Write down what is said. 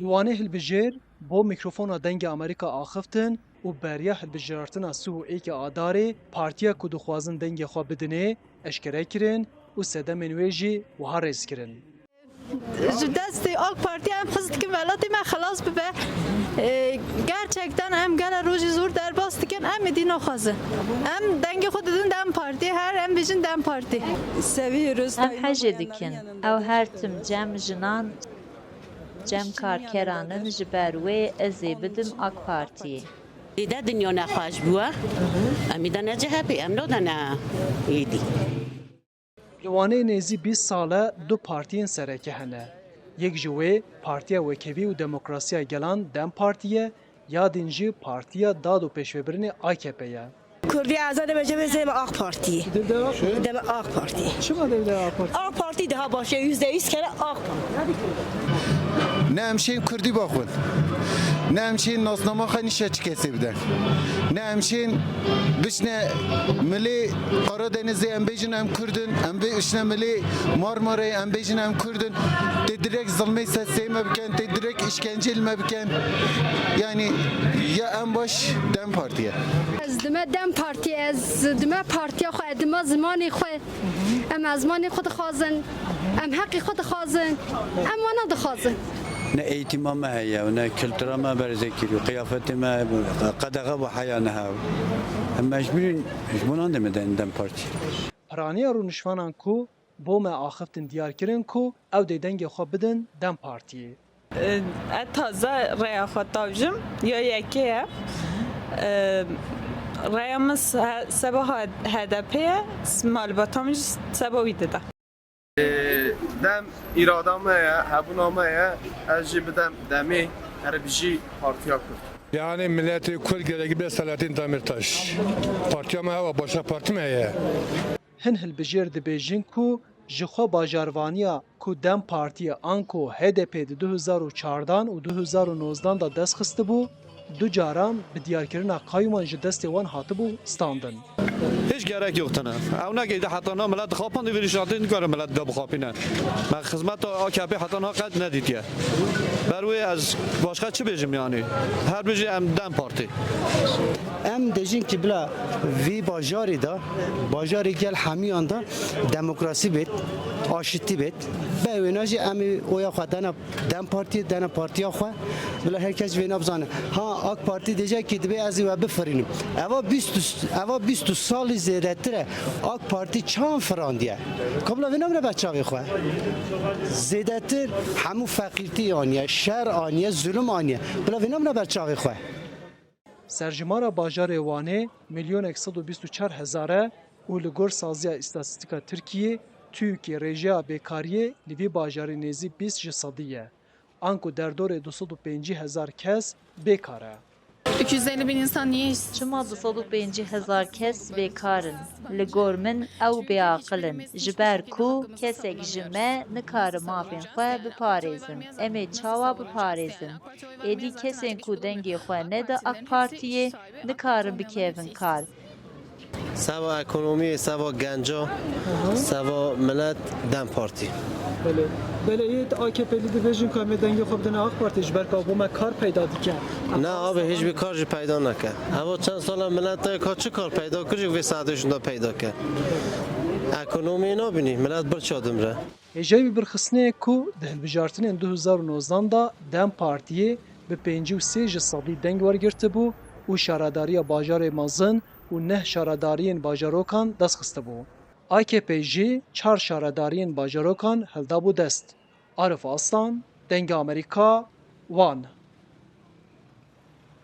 Liwanê hilbijêr bo mîkrofona dengê Amerîka axiftin û beriya hilbijartina Suh û Êkê Adarê partiya ku dixwazin dengê xwe bidinê eşkere kirin û sedemên wê jî wiha rêz kirin. Ji destê AK Parti em xist dikin welatê me xelas bibe. Gerçekten em gele rojî zor derbas dikin em ê dî naxwazin. Em dengê xwe didin Dem Parti her em bêjin Dem Parti. Seviyoruz. Em hejê dikin ew her tim cem jinan cem karkeranin ji ber wê ez ê bidim AK Partiyê. Îde dinya nexweş bûye, em îde ne CHP, em node ne êdî. Li Wanê nêzî 20 sale du partiyên sereke hene. Yek ji wê Partiya Wekevî û Demokrasiya Gelan Dem Parti ye, ya din jî Partiya Dad û Pêşvebirinê AKP ye. Kurdiye azade bece zeyme AK Parti. Deme AK Parti. Çima devre AK Parti? AK Parti daha başa %100 kere AK Parti. Ne hemşehrin Kürdi bakın. Ne hemşehrin nasnama xanişe çıkesi biden. Ne hemşehrin bişne milli Karadeniz'e embejin em Kürdün, bişne milli Marmara'yı embejin em Kürdün. De direkt zulme seseyme biken, de direkt işkence ilme biken. Yani ya en baş Dem Parti'ye. Ez dime Dem Parti, ez dime partiya xwe, ez dime zimanê xwe. Em ez zimanê xwe dixwazin, em heqê xwe dixwazin, em wana dixwazin. ne eğitimime heye, ne kültüreme berzekiri, kıyafetime, qadağa ve hayana hev. Mecburen, bunan demeden Dem Parti. Piraniya rûnişvanan ku bo me axiftin diyar kirin ku ew dê dengê xwe bidin Dem Partiyê. taze rêya xwe tavjim ya yekê ye. Rêyamız seba HDP ye, malbatam jî seba wî dide. Dem iradame ye, hebûname ye, ez jî bidem demê herbijî partiya Kurd. Yani milleti Kürt gerekli bir Selahattin Demirtaş. Partiya me heva başa parti me ye. Hin hilbijêr dibêjin ku ji xwe bajarvaniya ku Dem Partiye an ku HDP di 2014 û 2019 da dest xistibû, du caran bi diyarkirina qayûman ji destê wan hatibû standin. Hiç gerek yok tane. Evne ki de hatta millet xapan di verişatı nikare millet de bxapine. Ben hizmet AKP hatta qed nedîtiye. Berwê ez başka çi bêjim yani. Her bêjî em Dem Parti. Em dejin ki bila vî bajarê da bajarê gel hemiyan da demokrasî bêt, aşitî bêt. Be wêne jî em oya xwe dene Dem Parti, dene partiya xwe. Bila herkes wêne bizane. Ha AK Parti diyecek ki dibe ez ê we bifirînim. Eva 20 salî zêdetir e AK Parti çan firandiye. Kabla wê namre beçavê xwe. Zêdetir hemû feqîrtî aniye, şer aniye, zulüm aniye. Bila wê namre beçavê xwe. Serjimara bajarê Wanê milyonek 124 hezar û li gor saziya îstatîstika Tirkiye TÜİKê rêjeya bêkariyê li vî bajarê nêzî 20 ji sedî ye. An ku derdorê 205 hezar kes bêkar e. 250 bin insan niye işsiz? Çima 205 hezar kes bêkarin. Li gor min ew bêaqilin. Ji ber ku kesek ji me nikare mafên xwe biparêzin. Em ê çawa biparêzin. Êdî kesên ku dengê xwe nede AK Partiyê nikarin bikevin kar. Seva ekonomi, seva genca, seva millet Dem Parti. Belediye AKP'li dibêjin ku em ê dengê xwe bidin AK Parti ji ber ka bo me kar peyda dike. Ne abi hiçbir kar jî peyda neke. Heva çend sala millet ka çi kar peyda kir vê saetê şunda peyda ke. Ekonomiye nabînî, millet birça dimre. Hêjeyê birxistnê ku di hilbijartinên 2019 da Dem Partiyê bi 53 ji sedî deng wergirtibû û şaredariya bajarê mezin û neh şaredariyên bajarokan dest xistibû. AKP jî 4 şaredariyên bajarokan hildabû dest. Arif Aslan, Dengê Amerîka, Wan.